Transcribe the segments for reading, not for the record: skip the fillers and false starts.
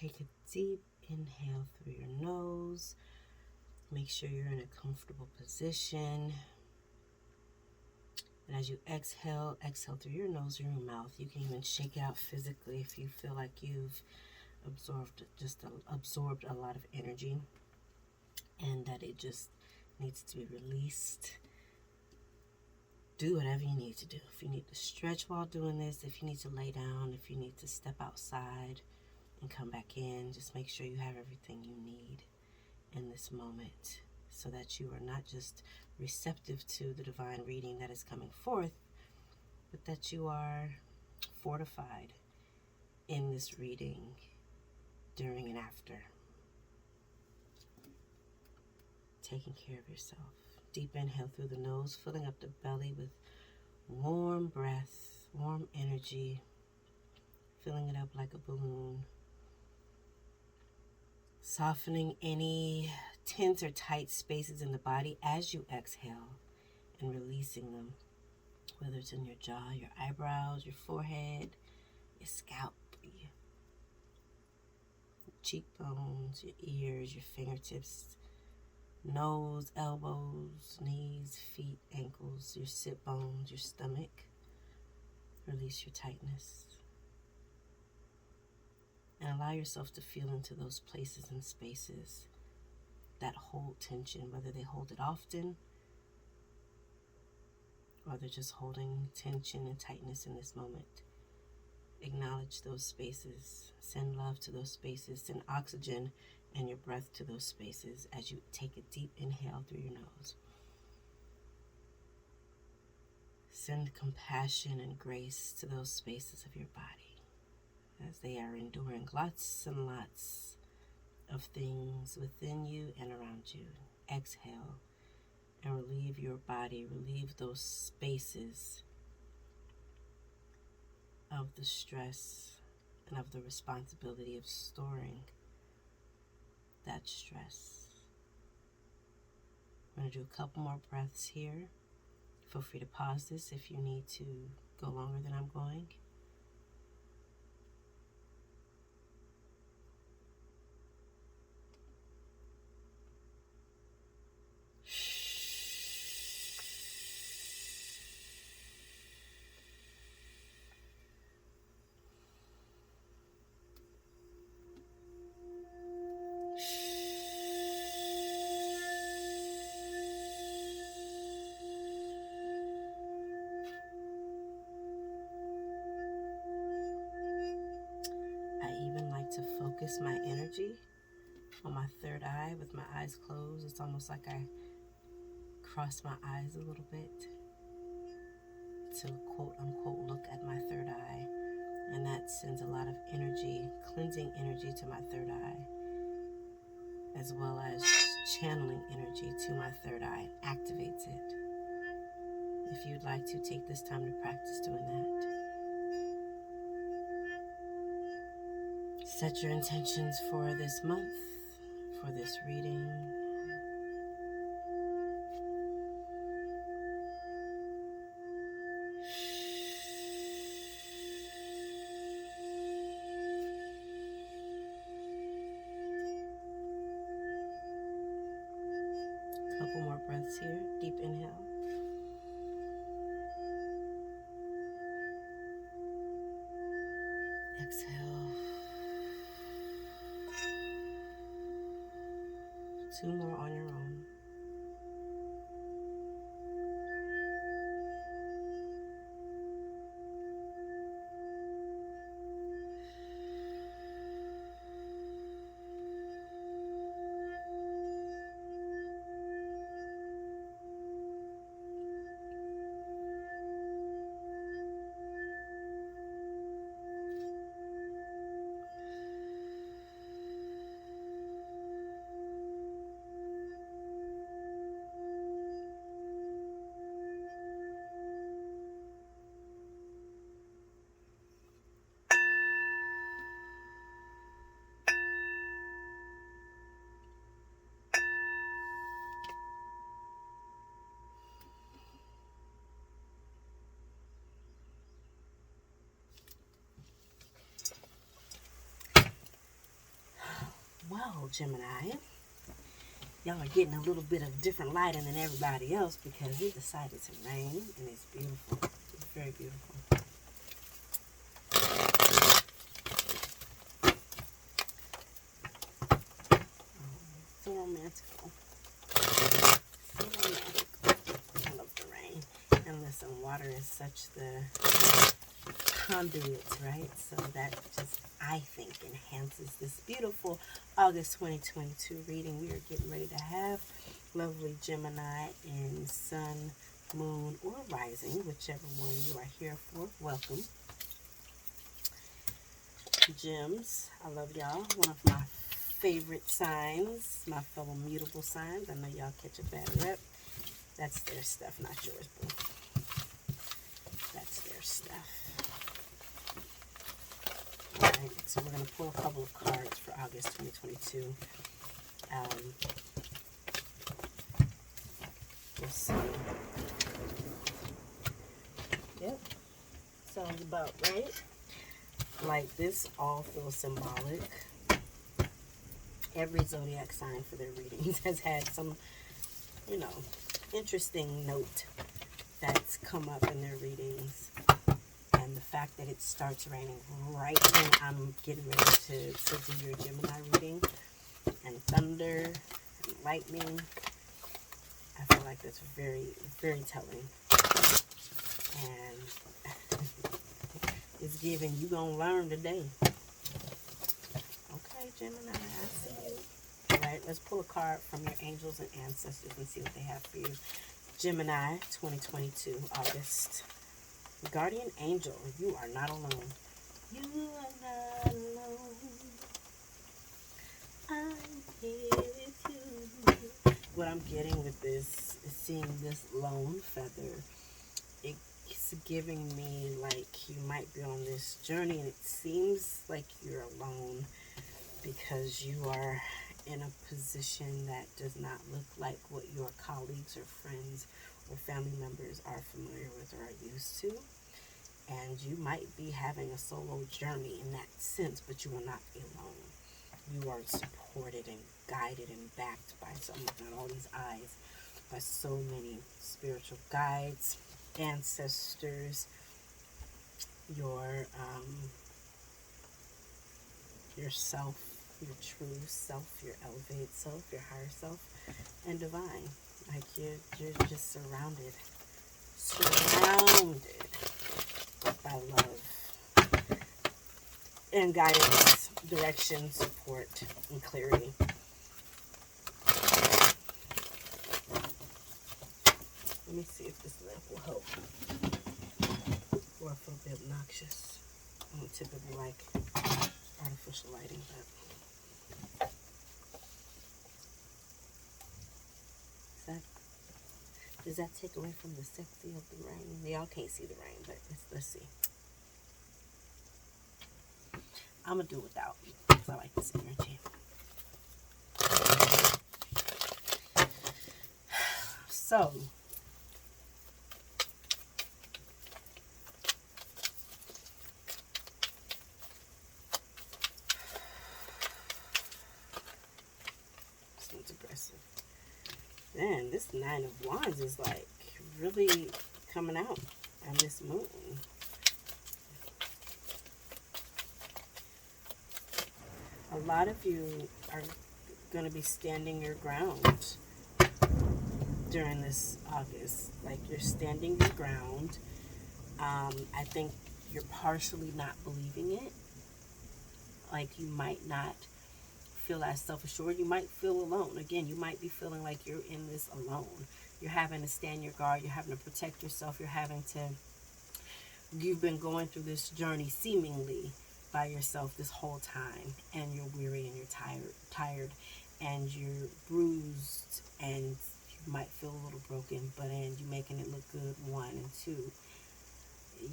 Take a deep inhale through your nose. Make sure you're in a comfortable position. And as you exhale, exhale through your nose or your mouth. You can even shake it out physically if you feel like you've absorbed a lot of energy and that it just needs to be released. Do whatever you need to do. If you need to stretch while doing this, if you need to lay down, if you need to step outside and come back in, just make sure you have everything you need in this moment so that you are not just receptive to the divine reading that is coming forth, but that you are fortified in this reading during and after. Taking care of yourself. Deep inhale through the nose, filling up the belly with warm breath, warm energy, filling it up like a balloon. Softening any tense or tight spaces in the body as you exhale and releasing them, whether it's in your jaw, your eyebrows, your forehead, your scalp, your cheekbones, your ears, your fingertips, nose, elbows, knees, feet, ankles, your sit bones, your stomach. Release your tightness. And allow yourself to feel into those places and spaces that hold tension, whether they hold it often or they're just holding tension and tightness in this moment. Acknowledge those spaces. Send love to those spaces. Send oxygen and your breath to those spaces as you take a deep inhale through your nose. Send compassion and grace to those spaces of your body as they are enduring lots and lots of things within you and around you. Exhale and relieve your body, relieve those spaces of the stress and of the responsibility of storing that stress. I'm going to do a couple more breaths here. Feel free to pause this if you need to go longer than I'm going. To focus my energy on my third eye with my eyes closed. It's almost like I cross my eyes a little bit to quote unquote look at my third eye, and that sends a lot of energy, cleansing energy to my third eye, as well as channeling energy to my third eye. It activates it. If you'd like to take this time to practice doing that. Set your intentions for this month, for this reading. Couple more breaths here. Deep inhale. Exhale. 2 more on your own. Well, Gemini, y'all are getting a little bit of different lighting than everybody else because it decided to rain, and it's beautiful. It's very beautiful. So romantical. So romantical. I love the rain. And listen, water is such the conduit, right? So that just, I think, enhances this beautiful August 2022 reading we are getting ready to have. Lovely Gemini in sun, moon, or rising, whichever one you are here for. Welcome. Gems, I love y'all. One of my favorite signs, my fellow mutable signs. I know y'all catch a bad rep. That's their stuff, not yours, boo. That's their stuff. Alright, so we're going to pull a couple of cards for August 2022. Let's see. Yep. Sounds about right. Like, this all feels symbolic. Every zodiac sign for their readings has had some, you know, interesting note that's come up in their readings. And the fact that it starts raining right when I'm getting ready to do your Gemini reading, and thunder and lightning, I feel like that's very, very telling. And it's giving, you gonna learn today. Okay, Gemini, I see you. Alright, let's pull a card from your angels and ancestors and see what they have for you. Gemini 2022, August. Guardian angel, you are not alone. You are not alone. I'm here with you. What I'm getting with this is seeing this lone feather. It's giving me like you might be on this journey and it seems like you're alone because you are in a position that does not look like what your colleagues or friends or family members are familiar with or are used to. And you might be having a solo journey in that sense, but you are not alone. You are supported and guided and backed by not all these eyes, by so many spiritual guides, ancestors, yourself, your true self, your elevated self, your higher self, and divine. Like you're just surrounded by love and guidance, direction, support, and clarity. Let me see if this lamp will help. Or if it'll be obnoxious. I don't typically like artificial lighting, but does that take away from the sexy of the rain? Y'all can't see the rain, but let's see. I'm gonna do it without because I like this energy. So aggressive. Man, this Nine of Wands is like really coming out on this moon. A lot of you are going to be standing your ground during this August. Like you're standing your ground. I think you're partially not believing it. Like you might not feel as self-assured. You might feel alone. Again, you might be feeling like you're in this alone. You're having to stand your guard. You're having to protect yourself. You've been going through this journey seemingly by yourself this whole time, and you're weary and you're tired and you're bruised and you might feel a little broken, but and you're making it look good, one, and two,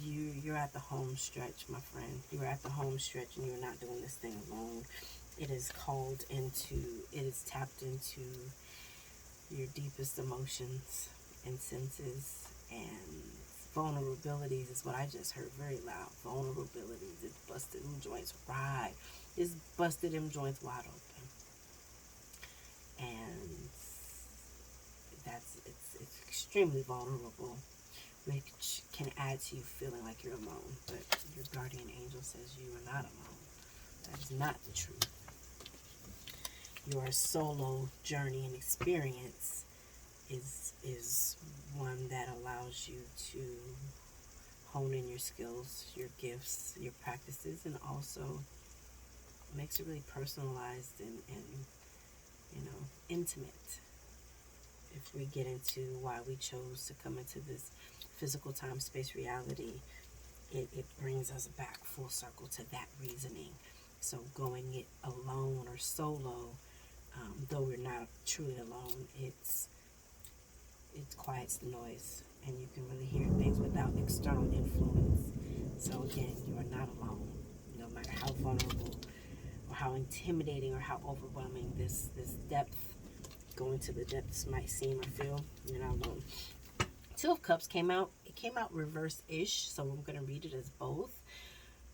you're at the home stretch, my friend. You're at the home stretch and you're not doing this thing alone. It is tapped into your deepest emotions and senses, and vulnerabilities is what I just heard very loud. Vulnerabilities. It busted them joints right. It's busted them joints wide open. and it's extremely vulnerable, which can add to you feeling like you're alone. But your guardian angel says you are not alone. That is not the truth. Your solo journey and experience is one that allows you to hone in your skills, your gifts, your practices, and also makes it really personalized and intimate. If we get into why we chose to come into this physical time space reality, it brings us back full circle to that reasoning. So going it alone or solo, though we're not truly alone, it quiets the noise, and you can really hear things without external influence. So again, you are not alone, no matter how vulnerable or how intimidating or how overwhelming this depth, going to the depths might seem or feel. You're not alone. Two of Cups came out. It came out reverse-ish, so I'm going to read it as both.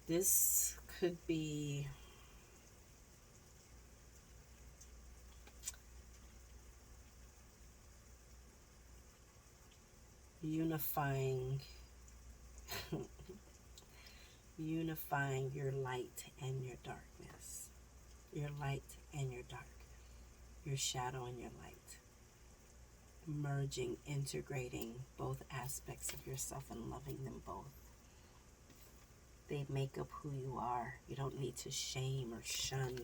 This could be unifying your light and your darkness, your light and your dark, your shadow and your light, merging, integrating both aspects of yourself and loving them both. They make up who you are. You don't need to shame or shun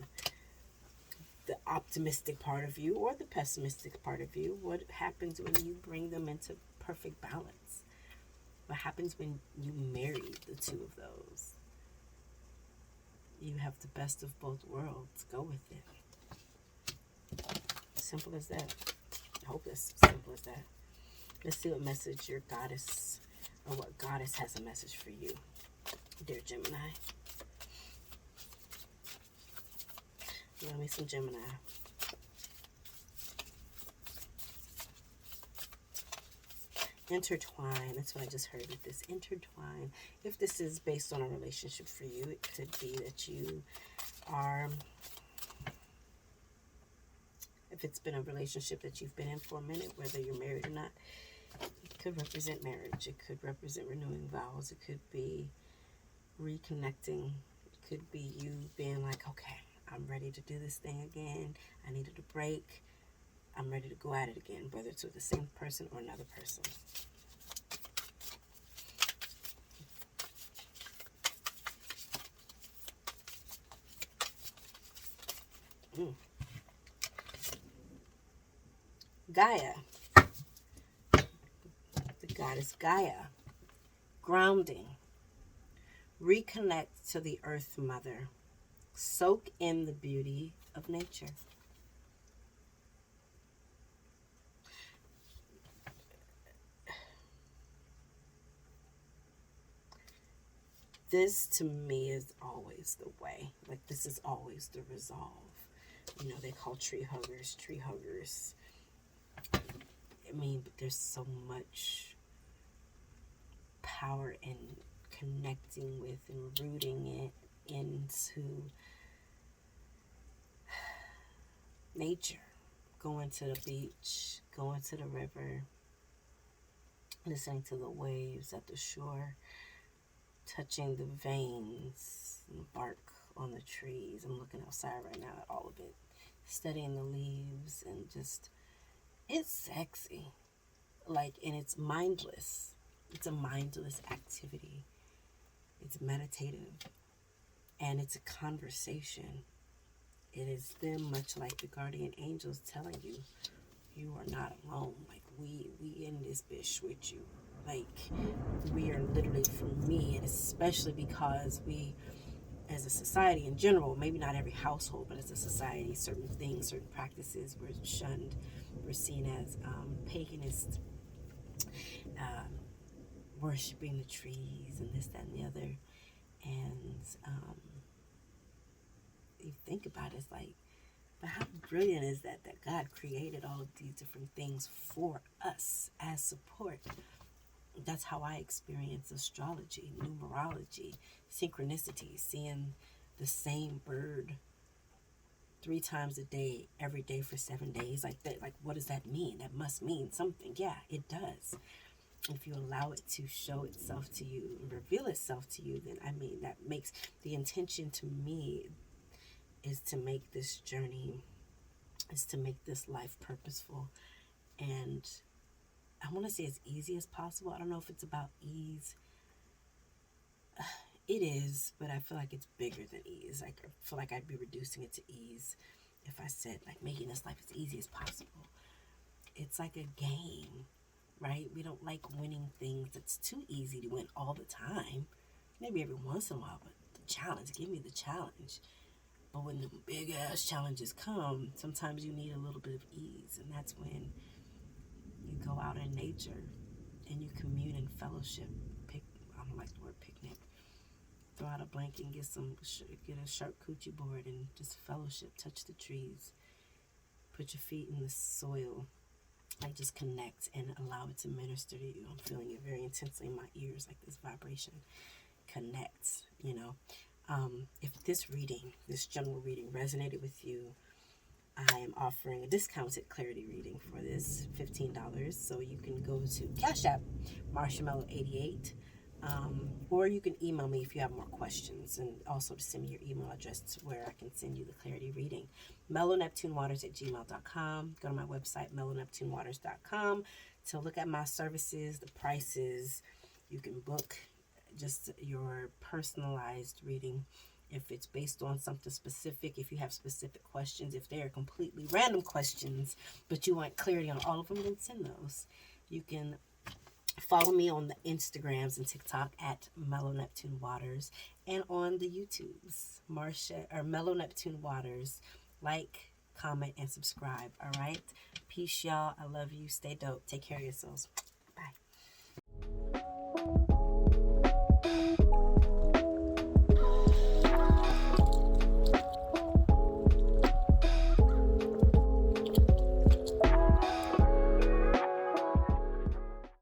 the optimistic part of you or the pessimistic part of you. What happens when you bring them into perfect balance? What happens when you marry the two of those? You have the best of both worlds. Go with it. Simple as that. I hope it's simple as that. Let's see what message your goddess, or what goddess has a message for you, dear Gemini. Love me some Gemini. Intertwine. That's what I just heard with this. Intertwine. If this is based on a relationship for you, it could be that you are, if it's been a relationship that you've been in for a minute, whether you're married or not, it could represent marriage. It could represent renewing vows. It could be reconnecting. It could be you being like, okay, I'm ready to do this thing again. I needed a break. I'm ready to go at it again, whether it's with the same person or another person. Gaia, the goddess Gaia, grounding, reconnect to the Earth Mother, soak in the beauty of nature. This to me is always the way. Like, this is always the resolve. You know, they call tree huggers. I mean, but there's so much power in connecting with and rooting it into nature. Going to the beach, going to the river, listening to the waves at the shore, touching the veins and the bark on the trees. I'm looking outside right now at all of it, studying the leaves, and just, it's sexy. Like, and it's mindless. It's a mindless activity. It's meditative. And it's a conversation. It is them, much like the guardian angels, telling you, you are not alone. Like, we in this bitch with you. Like, we are literally, for me, and especially because we, as a society in general, maybe not every household, but as a society, certain things, certain practices were shunned, were seen as paganist, worshiping the trees and this, that, and the other. And you think about it, it's like, but how brilliant is that God created all of these different things for us as support. That's how I experience astrology, numerology, synchronicity, seeing the same bird 3 times a day, every day for 7 days. Like that, like what does that mean? That must mean something. Yeah, it does. If you allow it to show itself to you and reveal itself to you, then I mean that makes the intention to me is to make this journey, is to make this life purposeful. And I want to say as easy as possible. I don't know if it's about ease. It is, but I feel like it's bigger than ease. Like I feel like I'd be reducing it to ease if I said like making this life as easy as possible. It's like a game, right? We don't like winning things that's too easy to win all the time. Maybe every once in a while, but the challenge, give me the challenge. But when the big ass challenges come, sometimes you need a little bit of ease, and that's when you go out in nature and you commune in fellowship. I don't like the word picnic. Throw out a blanket and get a charcuterie board and just fellowship. Touch the trees. Put your feet in the soil. Like just connect and allow it to minister to you. I'm feeling it very intensely in my ears, like this vibration. Connect, you know. If this general reading resonated with you, I am offering a discounted clarity reading for this, $15. So you can go to CashApp MarshaMellow88. Or you can email me if you have more questions, and also to send me your email address to where I can send you the clarity reading. Mellow@gmail.com. Go to my website, mellow.neptunewaters.com, to look at my services, the prices. You can book just your personalized reading if it's based on something specific, if you have specific questions, if they are completely random questions, but you want clarity on all of them, then send those. You can follow me on the Instagrams and TikTok at Mellow Neptune Waters, and on the YouTubes, Marsha or Mellow Neptune Waters. Like, comment, and subscribe. All right. Peace, y'all. I love you. Stay dope. Take care of yourselves.